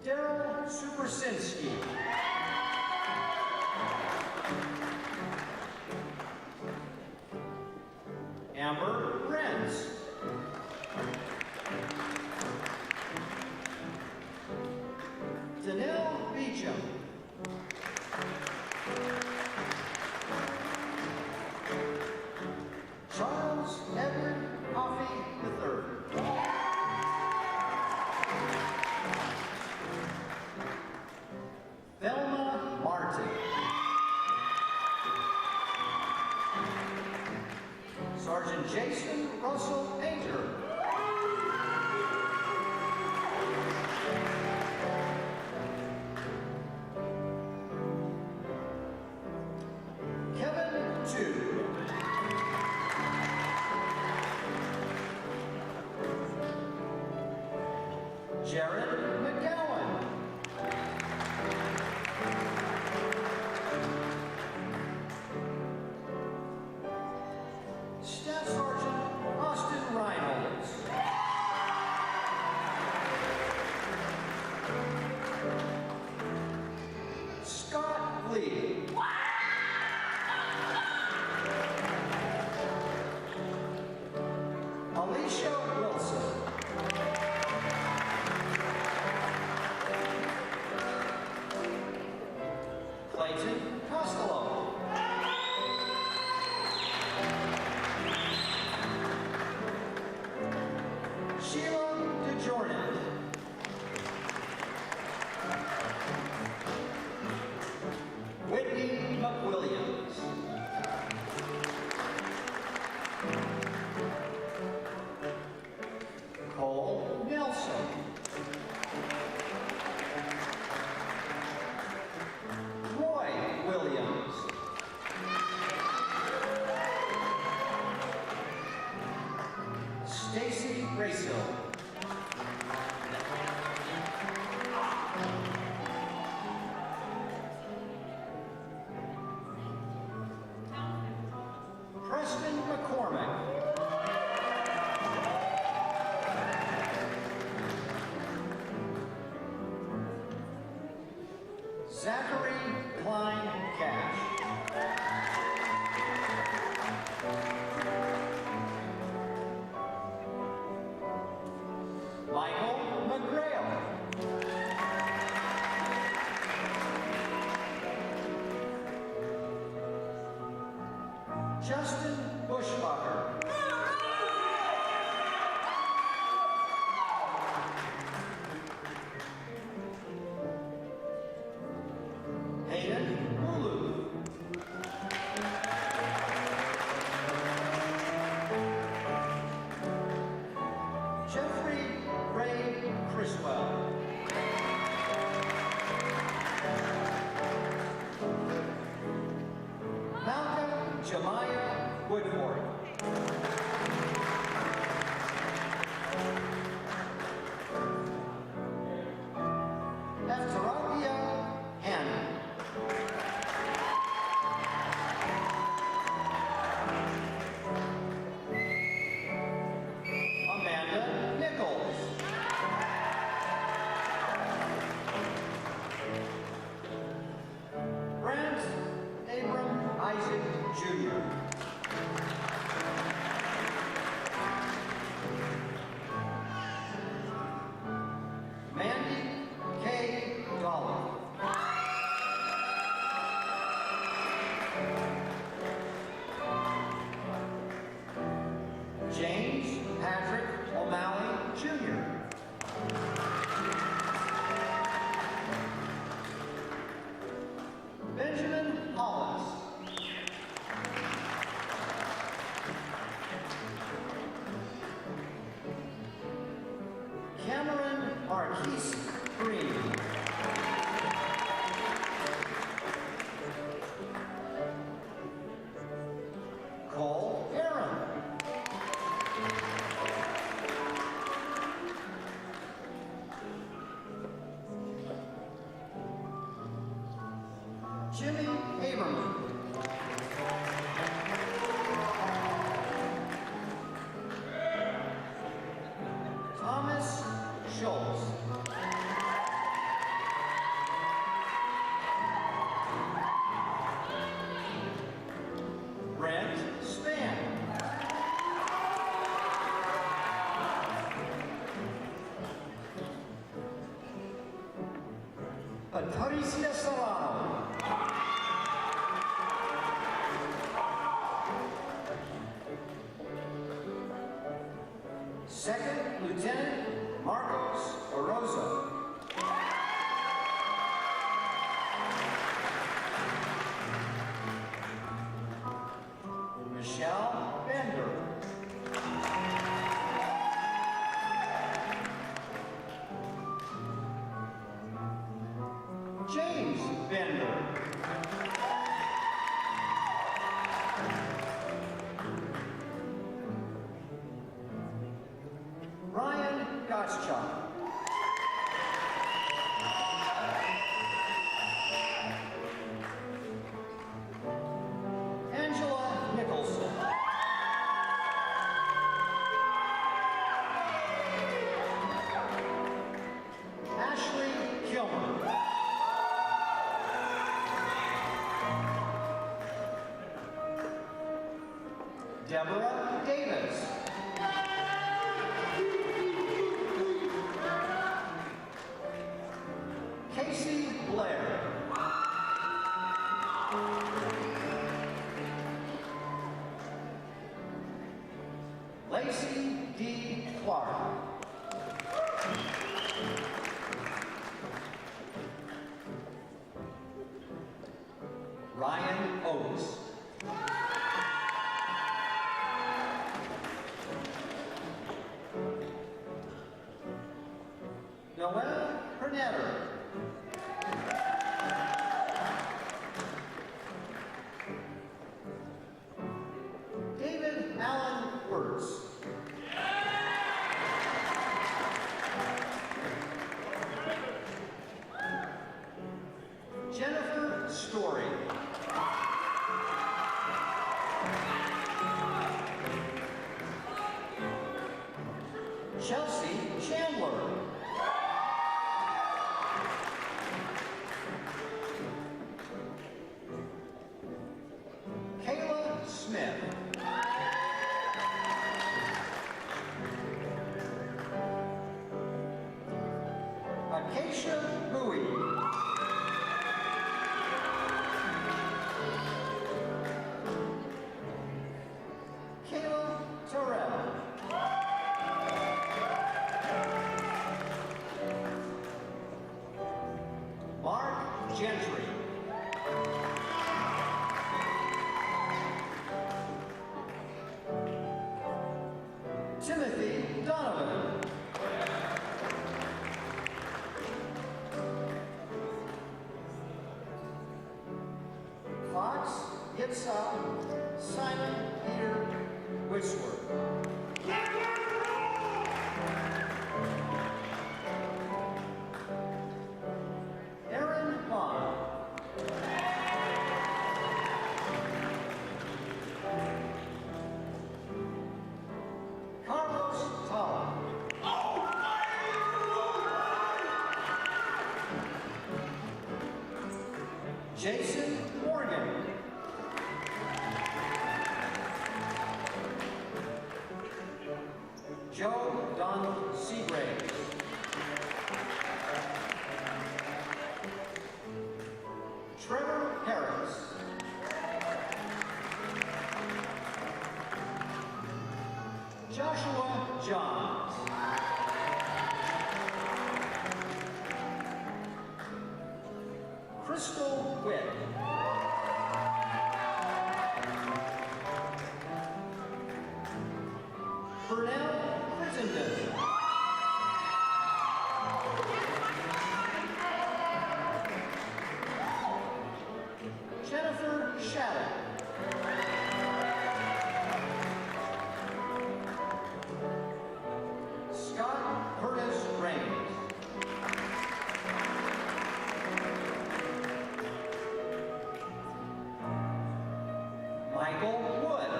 B: Daryl Supersinski. Amber Renz. Danelle Beecham. Charles Edward Coffey III. Velma Martin. Sergeant Jason Russell Painter. Kevin Tu. Jared McGowan. Staff Sergeant Austin Reynolds. Scott Lee. Alicia Wilson. Clayton Costello. Sheila DeJordan. Whitney McWilliams. Cole Nelson. Roy Williams. Stacy Graysill. Preston McCormick. Zachary Klein Cash. Michael McGrail. Justin Bushbacher. Hayden Mulu. Jeffrey Ray Criswell. Malcolm Jemiah Woodford. Eftarabia Hannon. Amanda Nichols. Brent Abram Isaac Jr. Mandy K. Dollar. James Patrick O'Malley Jr. Benjamin Hollis. Cameron Marquise Green. Cole Aaron. Jimmy Haberman. Thomas Schultz. Brent Span. Patricia Serrano. Second Lieutenant Marcos Orozco. Michelle Bender. James Bender. Ryan Gottschalk. Angela Nicholson. Ashley Kilmer. Deborah Davis. Casey Blair. Lacey D. Clark. Ryan Oates. Noelle Pernetter. David Allen Wirtz. Jennifer Story. Chelsea Chandler. Kayla Smith. Acacia Bowie. Kayla Terrell. Mark Gentry. Timothy Donovan. Fox Yitzhak. Simon Peter Whitsworth. Aaron Bond. Carlos Tala. Jason Morgan. Joe Donald Seagraves. Trevor Harris. Joshua Johns. Crystal Witt. Burnell Crittenden. Jennifer Shattuck. Scott Curtis Raines. Michael Wood.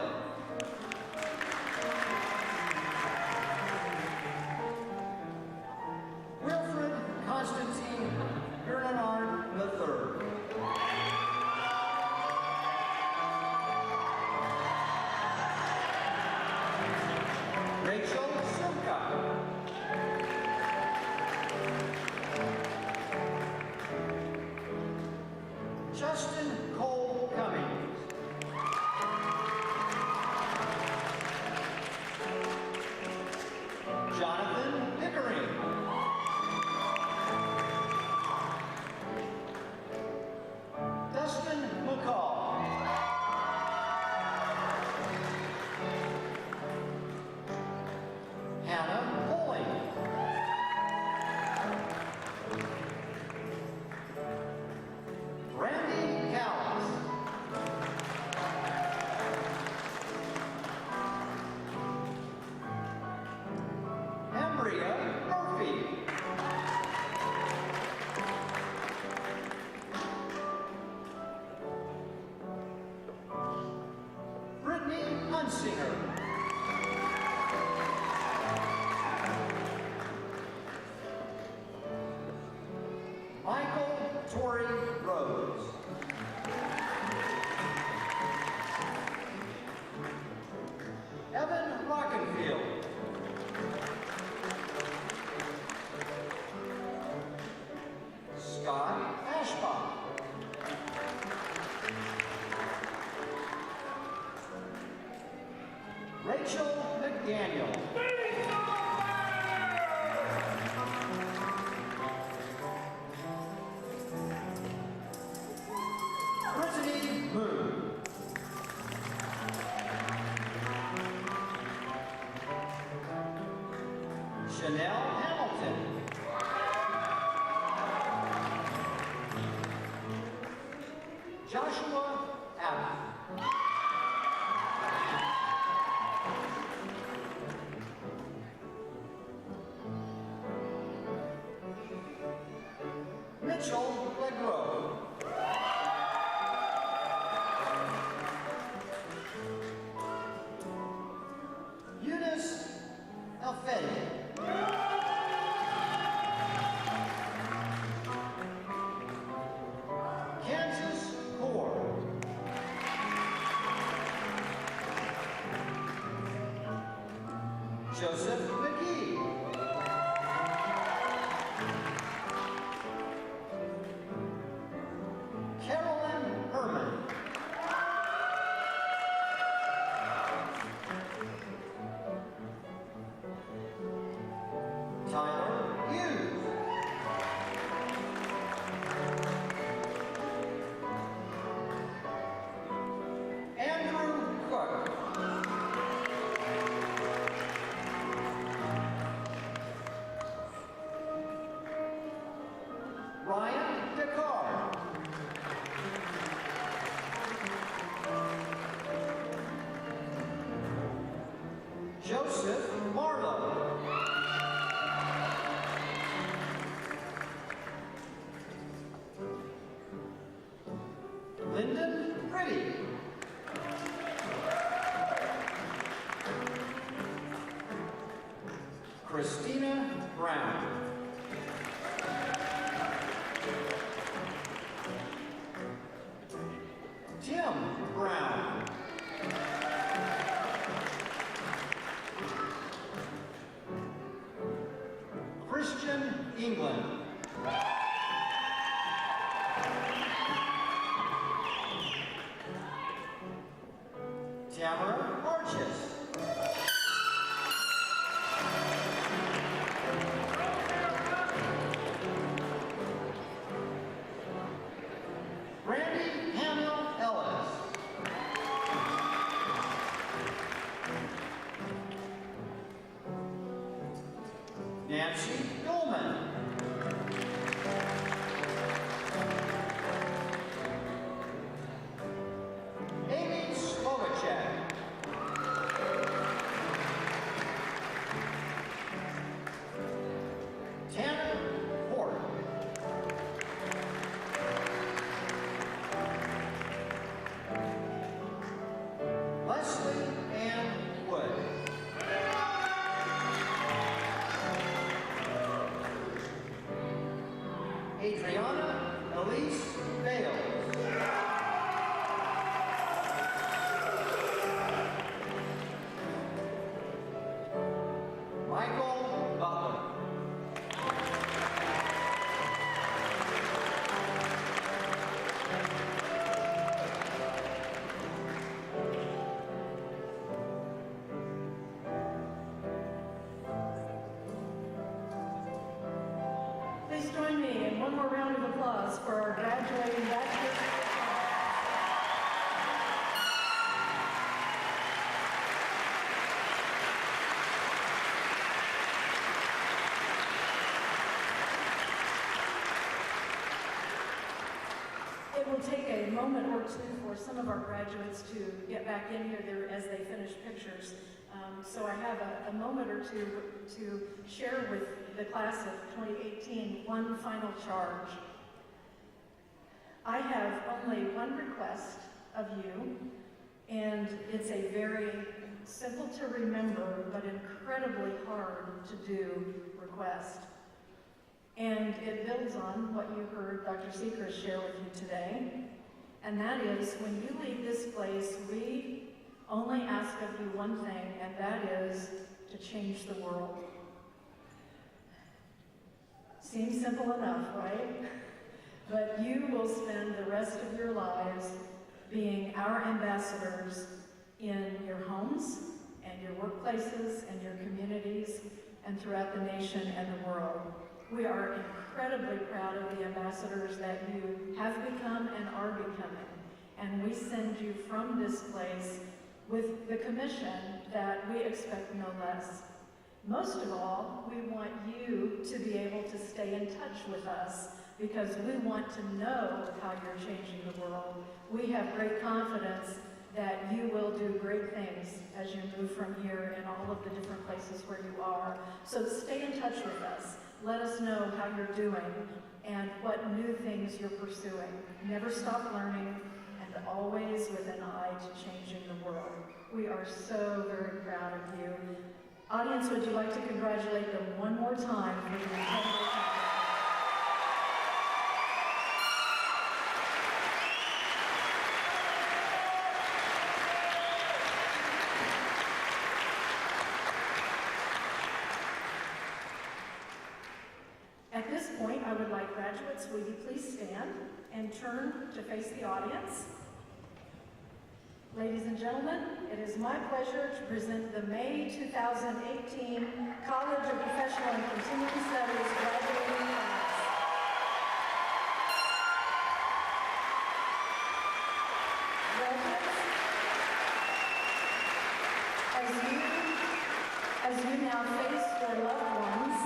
B: Wilfred Constantine Bernard III. Rachel Simca. Justin Cole Cummings. Jonathan Pickering. Dustin McCall. Hannah Poling. Randy Callis. Ambria Murphy. Brittany Hunsinger. Michael Torrey Rose. Evan Rockenfield. Scott Ashbach. Rachel McDaniel. Brittany Moon. Chanel Hamilton. Joshua Abbott. Mitchell Legros. Eunice Alfetti. Kansas Core. Joseph McGee. Carolyn Herman. Tyler Hughes. Andrew Cook. England. Tamara Arches. Randy Hamill Ellis. Nancy Dolman. Amy Slovacek. Tanner Ford. Leslie Ann Wood. Adriana Elise Bales. Michael Butler.
C: Please join me in one more round of applause for our graduating bachelor's. It will take a moment or two for some of our graduates to get back in here there as they finish pictures. So I have a moment or two to share with the class of 2018 one final charge. I have only one request of you, and it's a very simple to remember but incredibly hard to do request. And it builds on what you heard Dr. Seacrest share with you today. And that is, when you leave this place, we only ask of you one thing, and that is to change the world. Seems simple enough, right? But you will spend the rest of your lives being our ambassadors in your homes and your workplaces and your communities and throughout the nation and the world. We are incredibly proud of the ambassadors that you have become and are becoming. And we send you from this place with the commission that we expect no less. Most of all, we want you to be able to stay in touch with us because we want to know how you're changing the world. We have great confidence that you will do great things as you move from here in all of the different places where you are. So stay in touch with us. Let us know how you're doing and what new things you're pursuing. Never stop learning, and always with an eye to changing the world. We are so very proud of you. Audience, would you like to congratulate them one more time for the incredible accomplishment? At this point, I would like graduates, will you please stand and turn to face the audience? Ladies and gentlemen, it is my pleasure to present the May 2018 College of Professional and Continuing Studies graduating class. Graduates, as you now face your loved ones,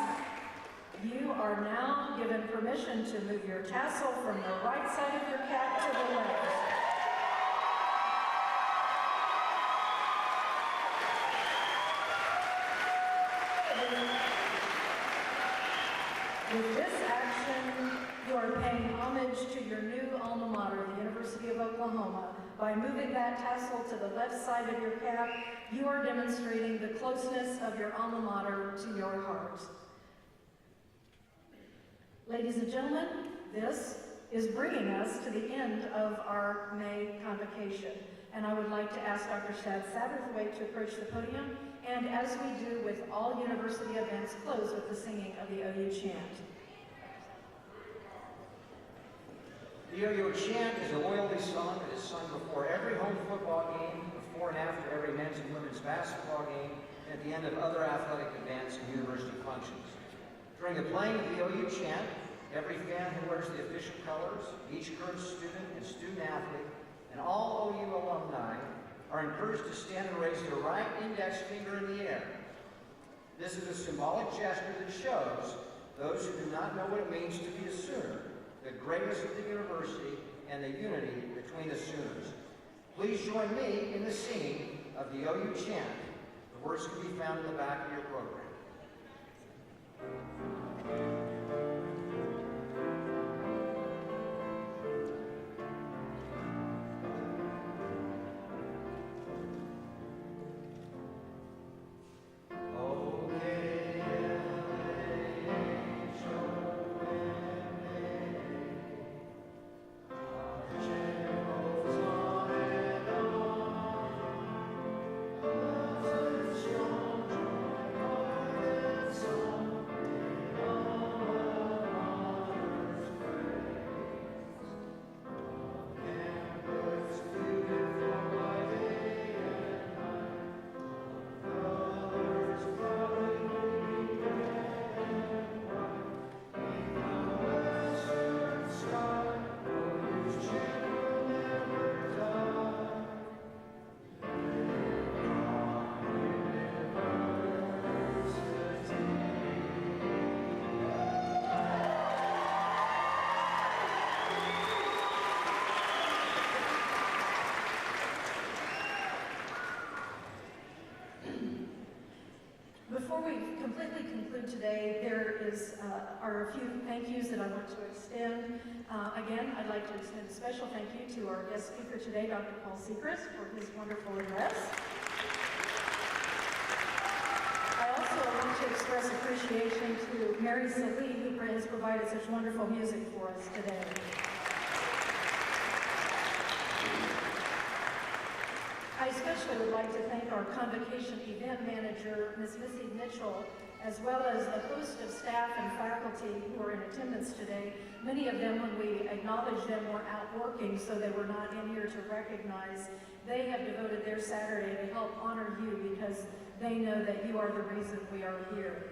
C: you are now given permission to move your tassel from the right side of your cap to the left. With this action, you are paying homage to your new alma mater, the University of Oklahoma. By moving that tassel to the left side of your cap, you are demonstrating the closeness of your alma mater to your heart. Ladies and gentlemen, this is bringing us to the end of our May convocation. And I would like to ask Dr. Shad Satterthwaite to approach the podium, and as we do with all university events, close with the singing of the OU chant.
B: The Yo-Yo Chant is a loyalty song that is sung before every home football game, before and after every men's and women's basketball game, and at the end of other athletic events and university functions. During the playing of the Yo-Yo Chant, every fan who wears the official colors, each current student and student athlete, and all OU alumni are encouraged to stand and raise their right index finger in the air. This is a symbolic gesture that shows those who do not know what it means to be a Sooner, the greatness of the university, and the unity between the Sooners. Please join me in the singing of the OU Chant. The words can be found in the back of your program.
C: Before we completely conclude today, are a few thank yous that I want to extend. Again, I'd like to extend a special thank you to our guest speaker today, Dr. Paul Sechrist, for his wonderful address. I also want to express appreciation to Mary Salih, who has provided such wonderful music for us today. I especially would like to thank our convocation event manager, Ms. Missy Mitchell, as well as a host of staff and faculty who are in attendance today. Many of them, when we acknowledged them, were out working, so they were not in here to recognize. They have devoted their Saturday to help honor you because they know that you are the reason we are here.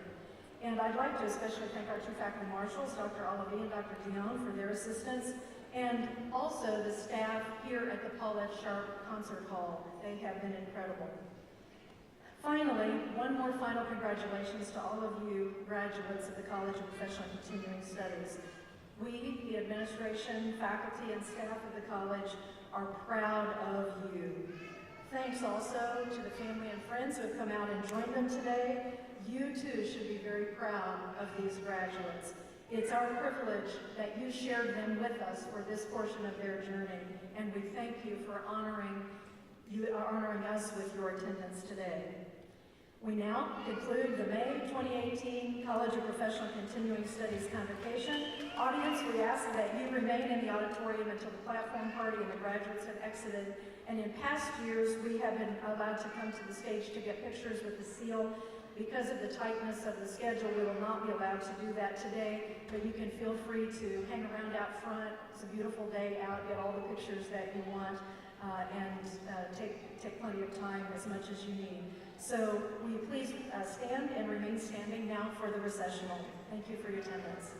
C: And I'd like to especially thank our two faculty marshals, Dr. Olivier and Dr. Dion, for their assistance, and also the staff here at the Paulette Sharp Concert Hall. They have been incredible. Finally, one more final congratulations to all of you graduates of the College of Professional and Continuing Studies. We, the administration, faculty, and staff of the college, are proud of you. Thanks also to the family and friends who have come out and joined them today. You too should be very proud of these graduates. It's our privilege that you shared them with us for this portion of their journey, and we thank you for honoring us with your attendance today. We now conclude the May 2018 College of Professional Continuing Studies convocation. Audience, we ask that you remain in the auditorium until the platform party and the graduates have exited. And in past years, we have been allowed to come to the stage to get pictures with the seal. Because of the tightness of the schedule, we will not be allowed to do that today, but you can feel free to hang around out front. It's a beautiful day out, get all the pictures that you want, and take plenty of time, as much as you need. So will you please stand and remain standing now for the recessional. Thank you for your attendance.